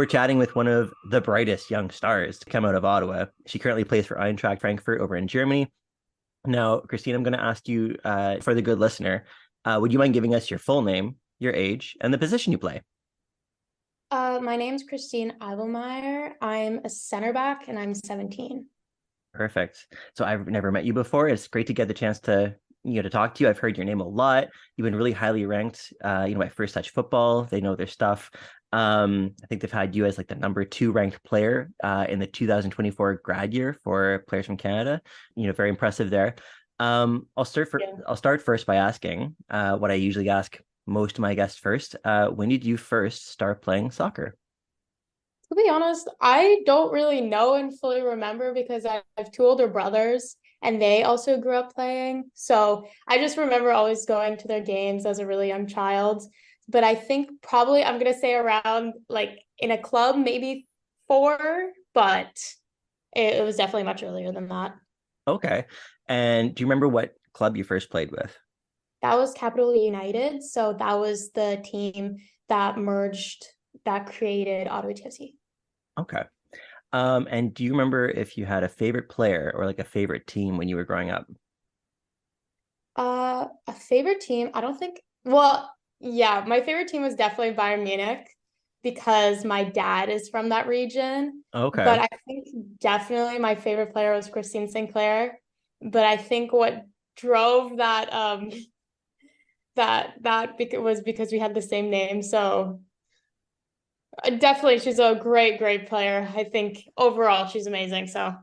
We're chatting with one of the brightest young stars to come out of Ottawa. She currently plays for Eintracht Frankfurt over in Germany. Now, Christine, I'm going to ask you, for the good listener, would you mind giving us your full name, your age, and the position you play? My name's Christine Eiblmeier. I'm a center back and I'm 17. Perfect. So I've never met you before. It's great to get the chance to to talk to you. I've heard your name a lot. You've been really highly ranked. By First Touch Football, they know their stuff. I think they've had you as like the number two ranked player in the 2024 grad year for players from Canada. Very impressive there. Yeah. I'll start first by asking what I usually ask most of my guests first. When did you first start playing soccer? To be honest, I don't really know and fully remember because I have two older brothers and they also grew up playing. So I just remember always going to their games as a really young child. But I think probably I'm gonna say around like in a club, maybe four, but it was definitely much earlier than that. Okay. And do you remember what club you first played with? That was Capital United. So that was the team that merged, that created Ottawa TFC. Okay. And do you remember if you had a favorite player or like a favorite team when you were growing up? A favorite team, I don't think, well, yeah, my favorite team was definitely Bayern Munich because my dad is from that region. Okay. But I think definitely my favorite player was Christine Sinclair. But I think what drove that was because we had the same name. So definitely she's a great player. I think overall she's amazing. So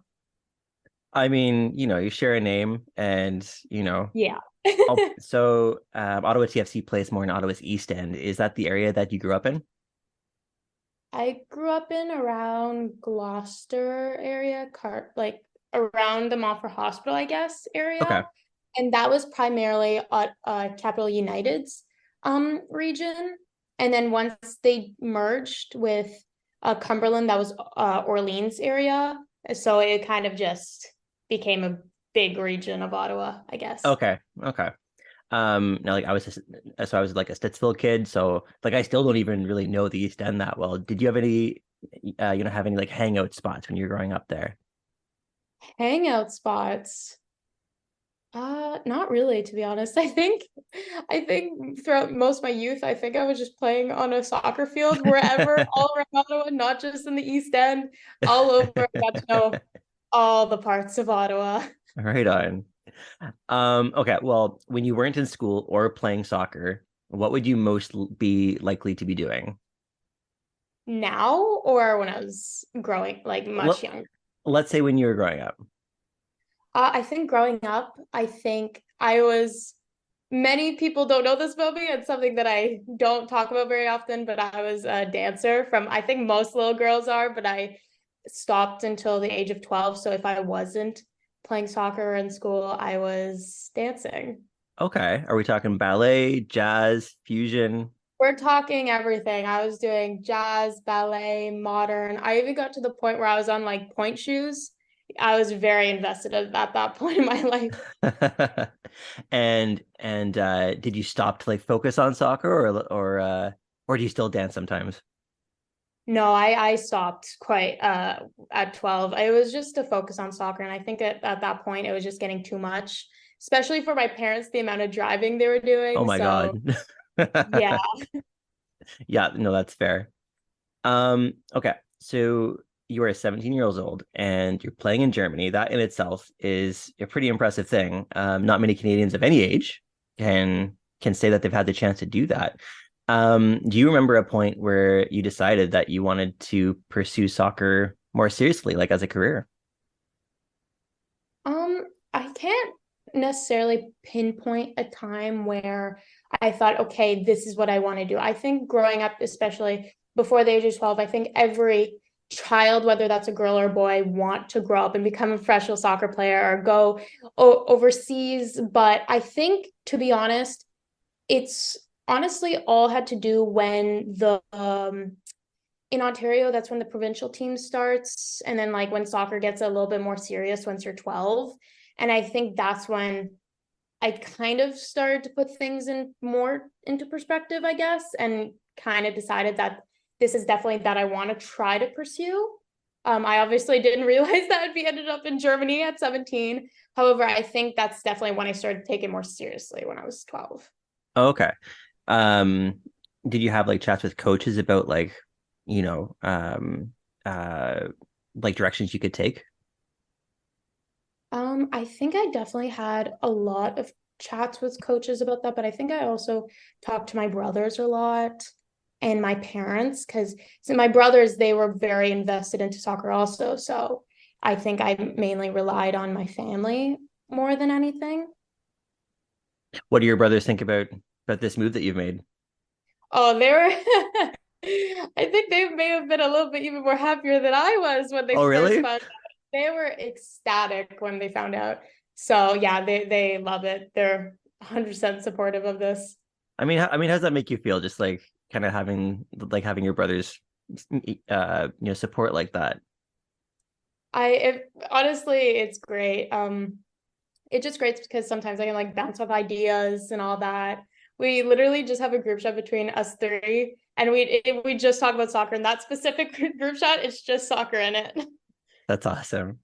I mean, you share a name and, yeah. Ottawa TFC plays more in Ottawa's East End. Is that the area that you grew up in? I grew up in around Gloucester area, like around the Montfort Hospital, I guess, Okay. area. And that was primarily Capital United's region. And then once they merged with Cumberland, that was Orleans area. So it kind of just became a big region of Ottawa, I guess. Okay. Okay. Now like I was like a Stittsville kid, so like I still don't even really know the East End that well. Did you have any have any like hangout spots when you were growing up there? Hangout spots. Not really, to be honest. I think throughout most of my youth, I think I was just playing on a soccer field wherever, all around Ottawa, not just in the East End, all over. I got to know all the parts of Ottawa. Right on. Okay, well, when you weren't in school or playing soccer, what would you be likely to be doing? Now or when I was growing, like Let, much younger. let's say when you were growing up. I think growing up, I think I was, many people don't know this about me. It's something that I don't talk about very often, but I was a dancer from, I think most little girls are, but I stopped until the age of 12. So if I wasn't playing soccer in school, I was dancing. Okay, are we talking ballet, jazz, fusion? We're talking everything. I was doing jazz, ballet, modern. I even got to the point where I was on like point shoes. I was very invested at that point in my life. And did you stop to like focus on soccer or do you still dance sometimes? No, I stopped quite at 12. It was just to focus on soccer. And I think at that point it was just getting too much, especially for my parents, the amount of driving they were Oh doing. my So God. yeah. Yeah, no, that's fair. Okay. So you are 17 years old and you're playing in Germany. That in itself is a pretty impressive thing. Not many Canadians of any age can say that they've had the chance to do that. Do you remember a point where you decided that you wanted to pursue soccer more seriously, like as a career? I can't necessarily pinpoint a time where I thought, okay, this is what I want to do. I think growing up, especially before the age of 12, I think every child, whether that's a girl or a boy, want to grow up and become a professional soccer player or go overseas. But I think, to be honest, it's honestly all had to do when the in Ontario, that's when the provincial team starts. And then like when soccer gets a little bit more serious once you're 12. And I think that's when I kind of started to put things in more into perspective, I guess, and kind of decided that this is definitely that I want to try to pursue. I obviously didn't realize that I'd be ended up in Germany at 17. However, I think that's definitely when I started taking it more seriously when I was 12. Okay. Um, did you have like chats with coaches about like, you know, uh, like directions you could take? I think I definitely had a lot of chats with coaches about that, but I think I also talked to my brothers a lot and my parents because so my brothers, they were very invested into soccer also. So I think I mainly relied on my family more than anything. What do your brothers think about this move that you've made? Oh, they were I think they may have been a little bit even more happier than I was when they Oh, first really? found out. They were ecstatic when they found out. So yeah, they love it. They're 100% supportive of this. How does that make you feel? Just like kind of having your brothers, support like that. Honestly, it's great. It's just great because sometimes I can like bounce off ideas and all that. We literally just have a group chat between us three, and we just talk about soccer. And that specific group chat, it's just soccer in it. That's awesome.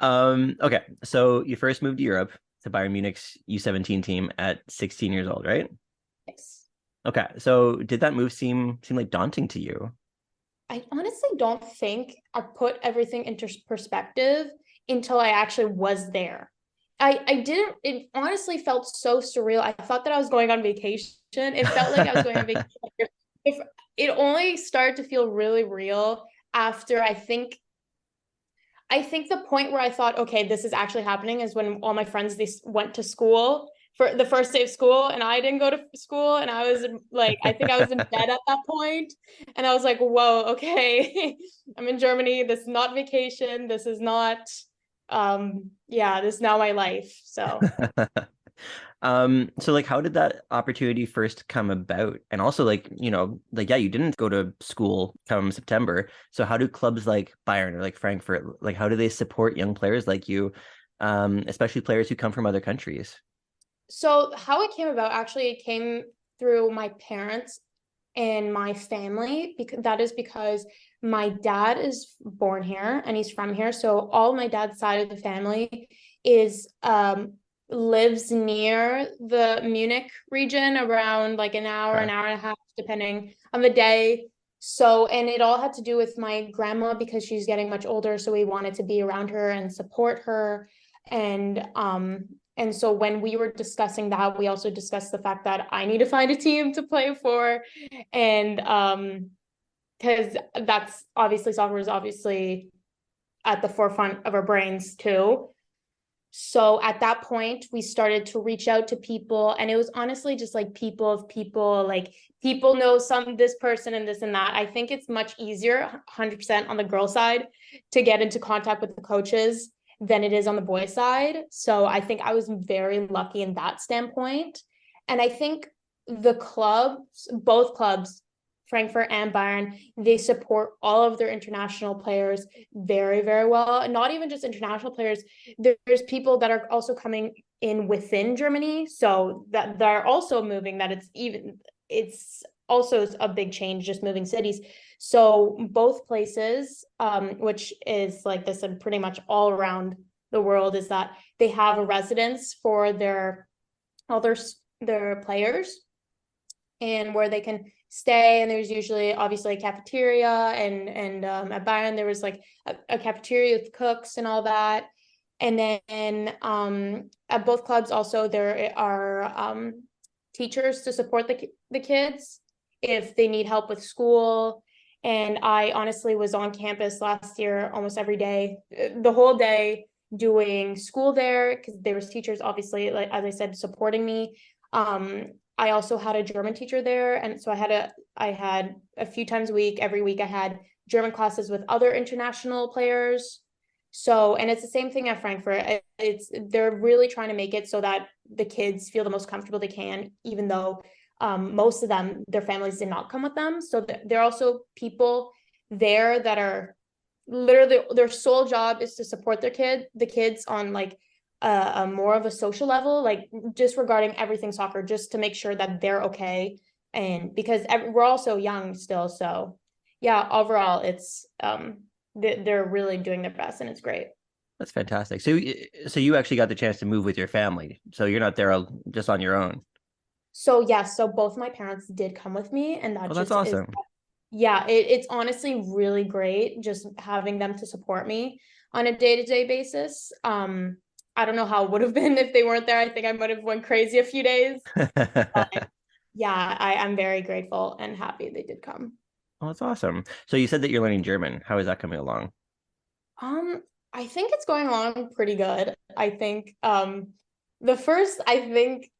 Okay, so you first moved to Europe to Bayern Munich's U17 team at 16 years old, right? Yes. Okay, so did that move seem like daunting to you? I honestly don't think I put everything into perspective until I actually was there. I didn't, it honestly felt so surreal. I thought that I was going on vacation. It felt like I was going on vacation. If it only started to feel really real after I think the point where I thought, okay, this is actually happening is when all my friends they went to school for the first day of school and I didn't go to school and I was like, I think I was in bed at that point and I was like, whoa, okay, I'm in Germany. This is not vacation. This is not, yeah, this is now my life. So. So like how did that opportunity first come about? And also like, like yeah, you didn't go to school come September. So how do clubs like Bayern or like Frankfurt, like how do they support young players like you, especially players who come from other countries? So how it came about, actually, it came through my parents and my family because that is because my dad is born here and he's from here. So all my dad's side of the family is lives near the Munich region around like Okay. an hour and a half, depending on the day. So, and it all had to do with my grandma because she's getting much older. So we wanted to be around her and support her. And so when we were discussing that, we also discussed the fact that I need to find a team to play for. And because that's obviously soccer is obviously at the forefront of our brains too. So at that point, we started to reach out to people, and it was honestly just like people of people, like people know this person and this and that. I think it's much easier, 100% on the girl side, to get into contact with the coaches than it is on the boy side. So I think I was very lucky in that standpoint. And I think the clubs, both clubs, Frankfurt and Bayern, they support all of their international players very, very well. And not even just international players, there's people that are also coming in within Germany, so that they're also moving. It's also a big change, just moving cities. So both places, which is like this and pretty much all around the world, is that they have a residence for all their players and where they can stay. And there's usually obviously a cafeteria and at Bayern there was like a cafeteria with cooks and all that. And then at both clubs also there are teachers to support the kids if they need help with school. And I honestly was on campus last year almost every day, the whole day, doing school there because there was teachers obviously, like as I said, supporting me. I also had a German teacher there, and so I had a few times a week, every week I had German classes with other international players. So, and it's the same thing at Frankfurt. They're really trying to make it so that the kids feel the most comfortable they can, even though most of them, their families did not come with them. So there are also people there that are literally their sole job is to support the kids on like a more of a social level, like just regarding everything soccer, just to make sure that they're okay and because we're all so young still. So yeah, overall it's they're really doing their best, and it's great. That's fantastic. So you actually got the chance to move with your family. So you're not there just on your own. So yes, so both my parents did come with me, and that Oh, that's just is, awesome. yeah, it's honestly really great just having them to support me on a day-to-day basis. I don't know how it would have been if they weren't there. I think I might have went crazy a few days. But yeah, I'm very grateful and happy they did come. Oh, that's awesome. So you said that you're learning German. How is that coming along? Um, I think it's going along pretty good. I think the first, I think,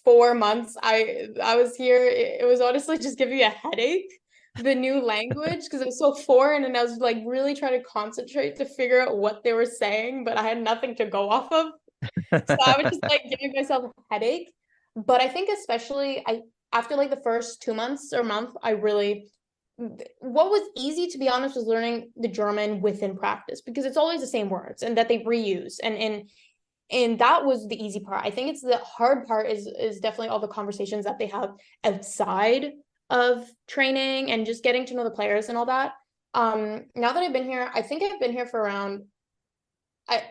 4 months I was here, it was honestly just giving me a headache, the new language, because it was so foreign, and I was like really trying to concentrate to figure out what they were saying, but I had nothing to go off of. So I was just like giving myself a headache. But I think especially I after like the first 2 months or month, I really what was easy, to be honest, was learning the German within practice, because it's always the same words and that they reuse, and that was the easy part. I think it's the hard part is definitely all the conversations that they have outside of training and just getting to know the players and all that. Now that I've been here, I think I've been here for around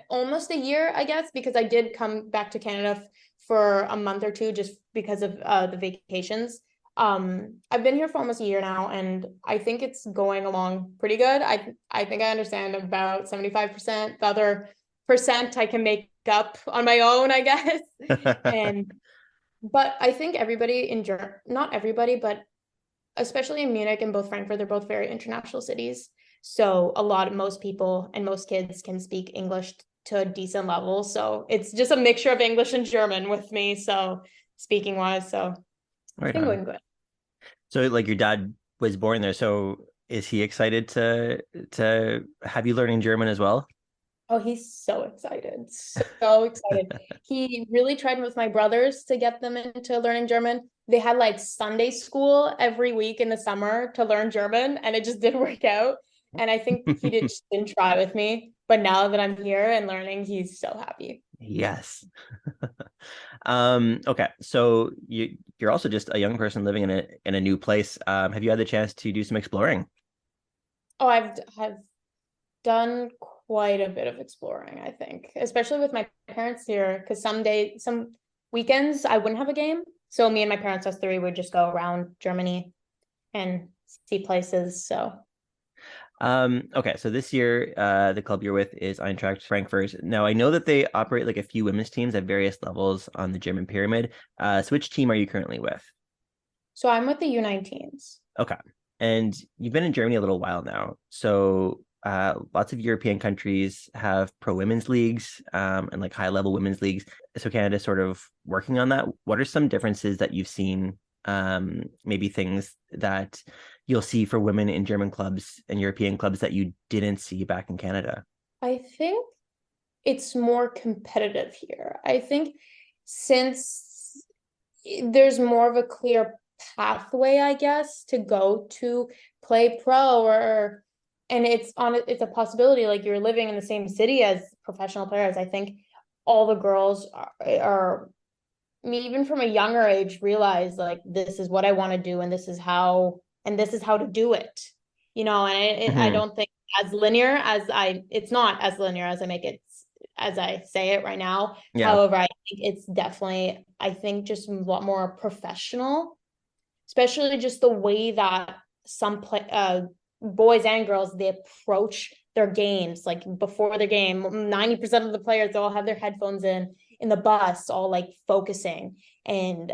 almost a year, I guess, because I did come back to Canada for a month or two just because of the vacations. I've been here for almost a year now, and I think it's going along pretty good. I think I understand about 75%. The other percent I can make up on my own, I guess. And but I think everybody in not everybody, but especially in Munich and both Frankfurt, they're both very international cities. So most people and most kids can speak English to a decent level. So it's just a mixture of English and German with me. So speaking wise, so it's Right been on. going good. So like your dad was born there. So is he excited to have you learning German as well? Oh, he's so excited. So excited. He really tried with my brothers to get them into learning German. They had like Sunday school every week in the summer to learn German, and it just didn't work out. And I think just didn't try with me. But now that I'm here and learning, he's so happy. Yes. Okay. So you're also just a young person living in a new place. Have you had the chance to do some exploring? Oh, have done quite a bit of exploring, I think, especially with my parents here, because some weekends I wouldn't have a game. So me and my parents, us three, would just go around Germany and see places. So Okay, so this year, the club you're with is Eintracht Frankfurt. Now, I know that they operate like a few women's teams at various levels on the German pyramid. So which team are you currently with? so I'm with the U19s. Okay, and you've been in Germany a little while now. So lots of European countries have pro women's leagues, and like high level women's leagues. So Canada's sort of working on that. What are some differences that you've seen? Maybe things that you'll see for women in German clubs and European clubs that you didn't see back in Canada? I think it's more competitive here. I think since there's more of a clear pathway, I guess, to go to play pro, or and it's a possibility, like you're living in the same city as professional players. I think all the girls are even from a younger age realize like this is what I want to do, and this is how to do it, and I Hmm. don't think as linear as it's not as linear as I make it, as I say it right now. Yeah. However, I think it's definitely, I think, just a lot more professional, especially just the way that some boys and girls, they approach their games. Like before the game, 90% of the players all have their headphones in the bus, all like focusing. And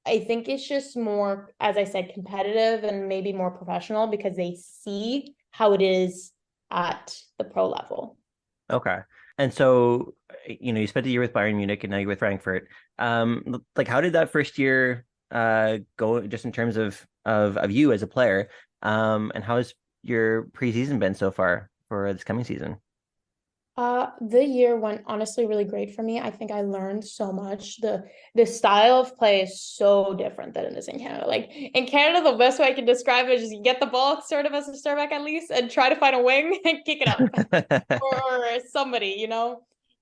I think it's just more, as I said, competitive and maybe more professional because they see how it is at the pro level. Okay. And so, you spent a year with Bayern Munich and now you're with Frankfurt. Like how did that first year go just in terms of you as a player? And how has your preseason been so far for this coming season? The year went honestly really great for me. I think I learned so much. The style of play is so different than it is in Canada. Like in Canada, the best way I can describe it is just get the ball sort of as a start back at least and try to find a wing and kick it up or somebody.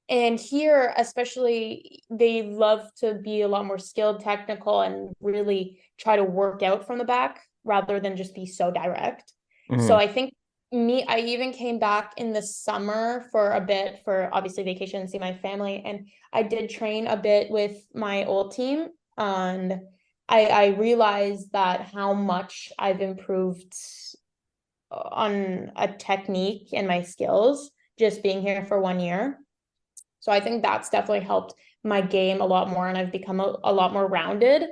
And here, especially, they love to be a lot more skilled, technical, and really try to work out from the back rather than just be so direct. So Mhm. I think I even came back in the summer for a bit for obviously vacation and see my family. And I did train a bit with my old team. And I realized that how much I've improved on a technique and my skills just being here for 1 year. So I think that's definitely helped my game a lot more, and I've become a lot more rounded.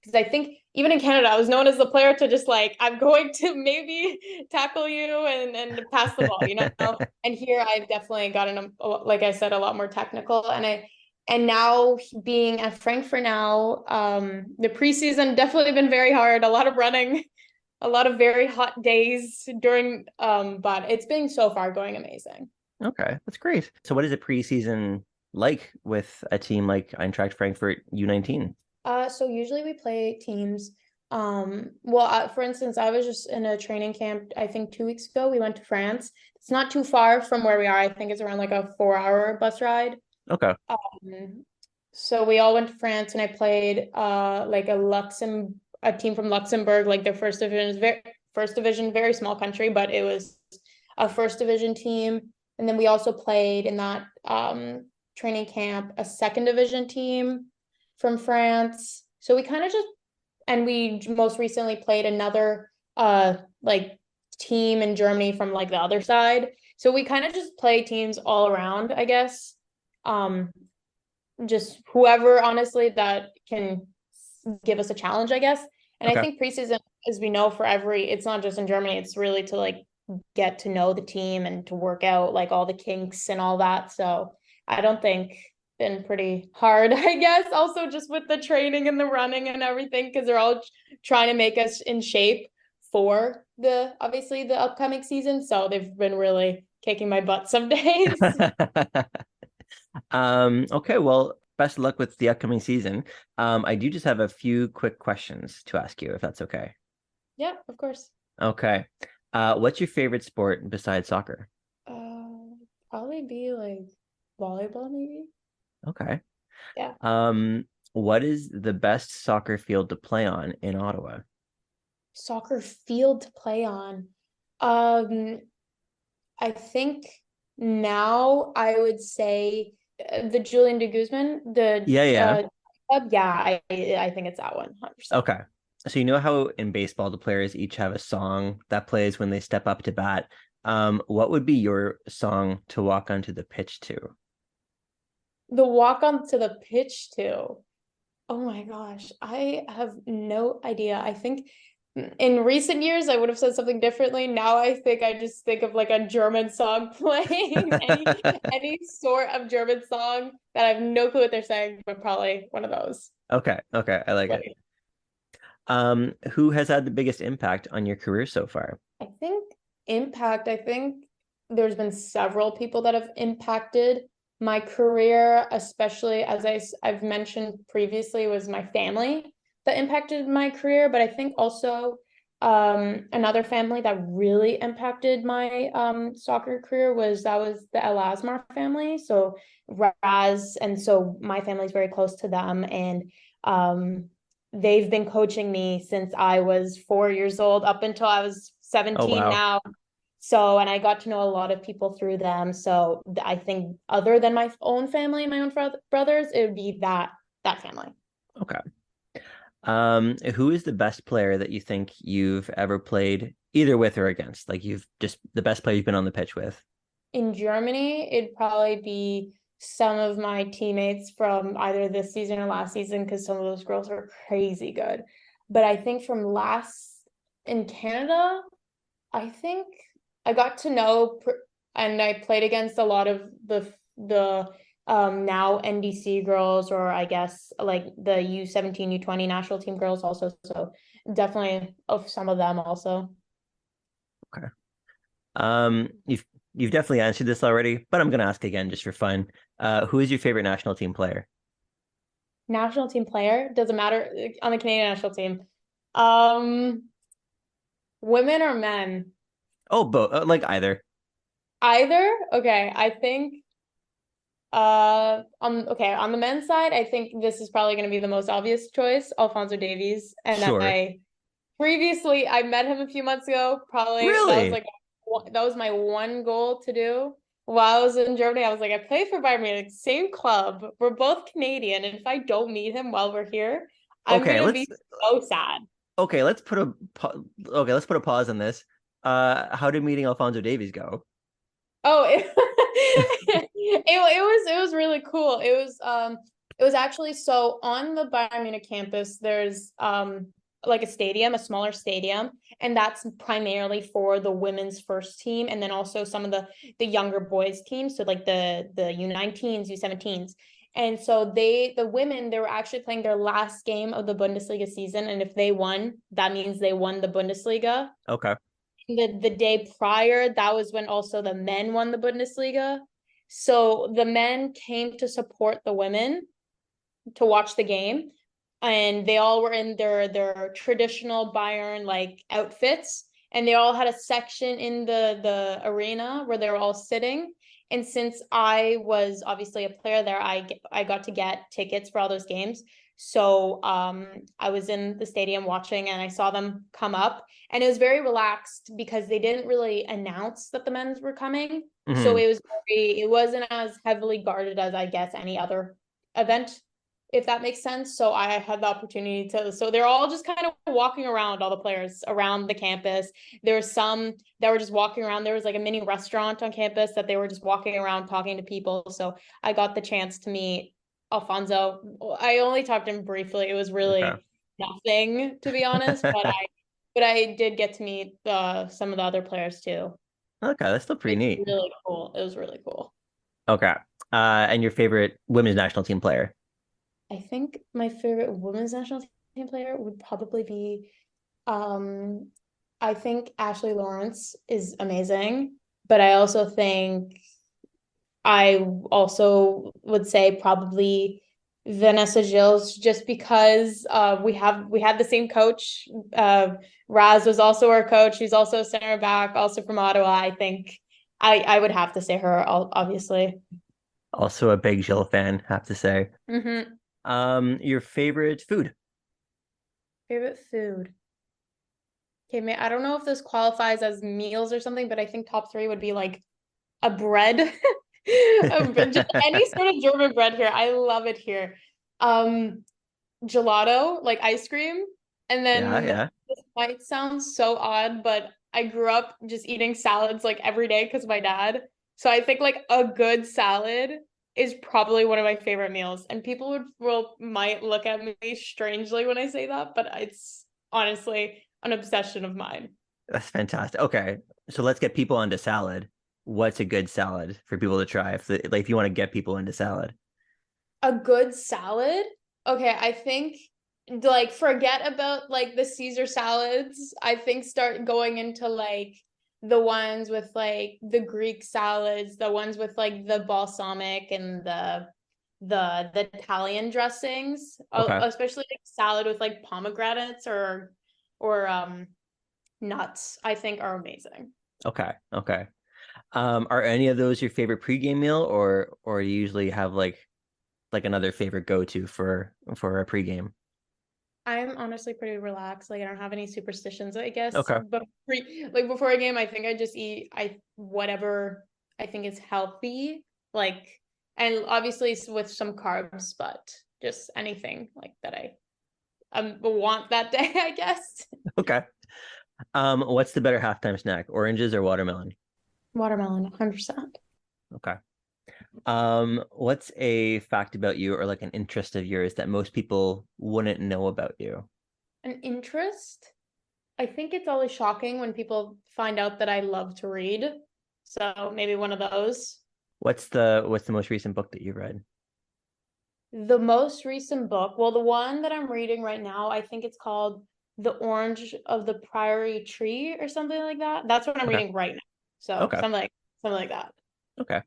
Because I think even in Canada, I was known as the player to just like, I'm going to maybe tackle you and pass the ball, you know? And here I've definitely gotten, like I said, a lot more technical. And now being at Frankfurt now, the preseason definitely been very hard, a lot of running, a lot of very hot days during, but it's been so far going amazing. Okay, that's great. So what is a preseason like with a team like Eintracht Frankfurt U19? So usually we play teams. Well, for instance, I was just in a training camp, I think 2 weeks ago. We went to France. It's not too far from where we are. I think it's around like a 4 hour bus ride. Okay. Um, so we all went to France and I played like a team from Luxembourg, like their first division, very small country, but it was a first division team. And then we also played in that training camp a second division team from France. So we kind of just and we most recently played another like team in Germany from like the other side. So we kind of just play teams all around, I guess. Um, just whoever honestly that can give us a challenge, I guess. And I Okay. think preseason, as we know, it's not just in Germany, it's really to like get to know the team and to work out like all the kinks and all that. So I don't think been pretty hard, I guess. Also, just with the training and the running and everything, because they're all trying to make us in shape for the obviously the upcoming season. So they've been really kicking my butt some days. Okay, well, best of luck with the upcoming season. I do just have a few quick questions to ask you, if that's okay. Yeah, of course. Okay. What's your favorite sport besides soccer? Uh, Probably be like volleyball, maybe. Okay. Yeah. What is the best soccer field to play on in Ottawa? Soccer field to play on. Um, I think now I would say the Julian de Guzman, the Yeah, yeah. club. Yeah, I think it's that one, 100%. Okay. So you know how in baseball the players each have a song that plays when they step up to bat. What would be your song to walk onto the pitch to? The walk onto the pitch too. Oh my gosh, I have no idea. I think in recent years I would have said something differently. Now I think I just think of like a German song playing, any sort of German song that I have no clue what they're saying, but probably one of those. Okay, okay, I like it. Like, Who has had the biggest impact on your career so far? I think impact, I think there's been several people that have impacted my career, especially as I've mentioned previously, was my family that impacted my career. But I think also another family that really impacted my soccer career was the El Asmar family. So Raz, and so my family's very close to them. And they've been coaching me since I was 4 years old up until I was Oh 17 wow. now. So, and I got to know a lot of people through them. So I think other than my own family and my own brothers, it would be that family. Okay. Who is the best player that you think you've ever played either with or against? Like you've just the best player you've been on the pitch with. In Germany, it'd probably be some of my teammates from either this season or last season, because some of those girls are crazy good. But I think from last in Canada, I think I got to know and I played against a lot of the now NDC girls, or I guess like the U17, U20 national team girls also. So definitely of some of them also. Okay. You've definitely answered this already, but I'm gonna ask again just for fun. Who is your favorite national team player? National team player, doesn't matter on the Canadian national team. Um, Women or men? Oh, both like either. Either? Okay, I think On the men's side, I think this is probably going to be the most obvious choice, Alphonso Davies. And Sure. I met him a few months ago. Probably Really? that was my one goal to do while I was in Germany. I was like, I play for Bayern Munich, same club. We're both Canadian, and if I don't meet him while we're here, I'm Okay, gonna be so sad. okay, let's put a pause on this. How did meeting Alfonso Davies go? Oh, it was really cool. It was actually so on the Bayern Munich campus, there's like a stadium, a smaller stadium, and that's primarily for the women's first team and then also some of the younger boys teams, so like the U19s, U17s. And so the women, they were actually playing their last game of the Bundesliga season, and if they won, that means they won the Bundesliga. Okay. The day prior, that was when also the men won the Bundesliga. So the men came to support the women to watch the game, and they all were in their traditional Bayern like outfits, and they all had a section in the arena where they were all sitting. And since I was obviously a player there, I got to get tickets for all those games. So I was in the stadium watching, and I saw them come up, and it was very relaxed because they didn't really announce that the men's were coming. So Hmm. it wasn't as heavily guarded as I guess any other event, if that makes sense. So I had the opportunity to, so they're all just kind of walking around, all the players around the campus. There were some that were just walking around. There was like a mini restaurant on campus that they were just walking around talking to people. So I got the chance to meet Alfonso. I only talked to him briefly. It was Okay. really nothing, to be honest, but I did get to meet some of the other players too. Okay, that's still pretty It's neat. really cool. It was really cool. Okay. And your favorite women's national team player? I think my favorite women's national team player would probably be um I think Ashley Lawrence is amazing, but I also think I also would say probably Vanessa Gilles, just because we had the same coach. Raz was also our coach. She's also a center back, also from Ottawa. I think I would have to say her, obviously. Also a big Jill fan, have to say. Your favorite food? Favorite food. Okay, I don't know if this qualifies as meals or something, but I think top three would be like a bread. Just any sort of German bread here. I love it here. Um, Gelato, like ice cream. And Yeah, then yeah. this might sound so odd, but I grew up just eating salads like every day because of my dad. So I think like a good salad is probably one of my favorite meals. And people might look at me strangely when I say that, but it's honestly an obsession of mine. That's fantastic. Okay, so let's get people into salad. What's a good salad for people to try if you want to get people into salad? A good salad? Okay, I think like forget about like the Caesar salads. I think start going into like the ones with like the Greek salads, the ones with like the balsamic and the Italian dressings, Okay. especially like salad with like pomegranates or nuts, I think are amazing. Okay. Okay. Are any of those your favorite pregame meal, or you usually have like another favorite go-to for a pregame? I'm honestly pretty relaxed. Like I don't have any superstitions, I guess. Okay. But like before a game, I think I just eat whatever I think is healthy. Like, and obviously with some carbs, but just anything like that I want that day, I guess. Okay. What's the better halftime snack? Oranges or watermelon? Watermelon, 100%. Okay. What's a fact about you or like an interest of yours that most people wouldn't know about you? An interest? I think it's always shocking when people find out that I love to read. So maybe one of those. What's the most recent book that you've read? The most recent book, well, the one that I'm reading right now, I think it's called The Orange of the Priory Tree or something like that. That's what I'm Okay. reading right now. So Okay. something like that. Okay.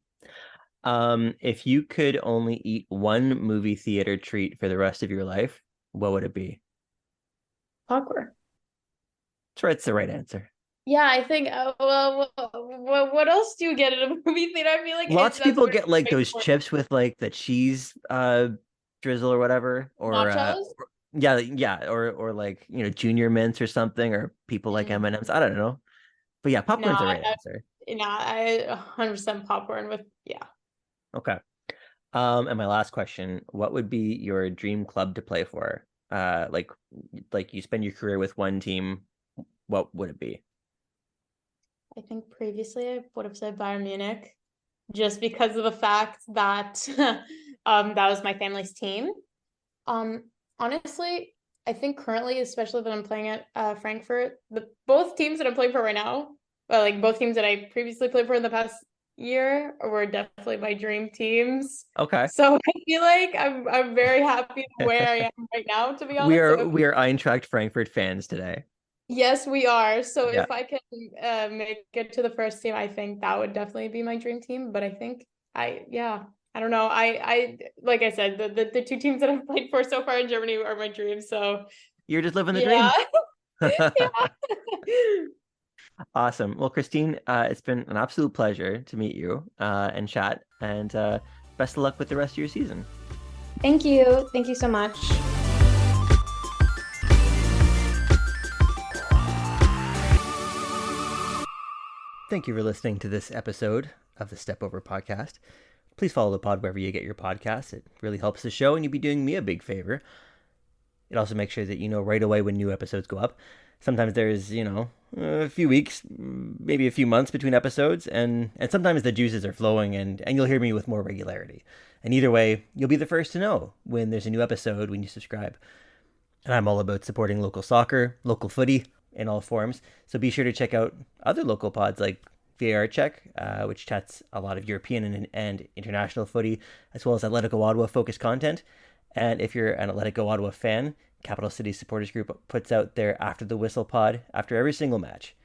If you could only eat one movie theater treat for the rest of your life, what would it be? Awkward. That's right, it's the right answer. Yeah, I think. Well, what else do you get at a movie theater? I feel like Lots of that's people where get like it's those for chips with like the cheese drizzle or whatever, nachos. yeah, yeah, or like junior mints or something, or people like Mm, M&Ms. I don't know, but yeah, no, popcorn's the right answer. I 100% popcorn with yeah. Okay. And my last question, what would be your dream club to play for? Like you spend your career with one team, what would it be? I think previously I would have said Bayern Munich, just because of the fact that that was my family's team. Um, Honestly, I think currently, especially that I'm playing at Frankfurt, the both teams that I'm playing for right now, well, like both teams that I previously played for in the past year, were definitely my dream teams. Okay. So I feel like I'm very happy where I am right now, to be We honest. So are if, we are Eintracht Frankfurt fans today. yes, we are. So Yeah. if I can make it to the first team, I think that would definitely be my dream team. But I think yeah, I don't know. Like I said, the two teams that I've played for so far in Germany are my dream. So You're just living the yeah, dream. yeah. Awesome. Well, Christine, it's been an absolute pleasure to meet you and chat, and best of luck with the rest of your season. Thank you. Thank you so much. Thank you for listening to this episode of the Step Over podcast. Please follow the pod wherever you get your podcasts. It really helps the show, and you'd be doing me a big favor. It also makes sure that you know right away when new episodes go up. Sometimes there's, a few weeks, maybe a few months between episodes, and sometimes the juices are flowing, and you'll hear me with more regularity. And either way, you'll be the first to know when there's a new episode when you subscribe. And I'm all about supporting local soccer, local footy in all forms. So be sure to check out other local pods like VAR Check, which chats a lot of European and international footy, as well as Atletico Ottawa focused content. And if you're an Atletico Ottawa fan, Capital City Supporters Group puts out their After the Whistle pod after every single match.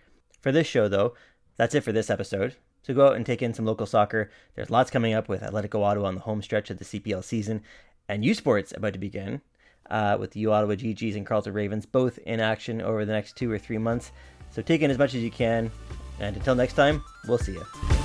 For this show, though, that's it for this episode. So go out and take in some local soccer. There's lots coming up with Atletico Ottawa on the home stretch of the CPL season, and U Sports about to begin with the U Ottawa GGs and Carleton Ravens both in action over the next 2 or 3 months. So take in as much as you can, and until next time, we'll see you.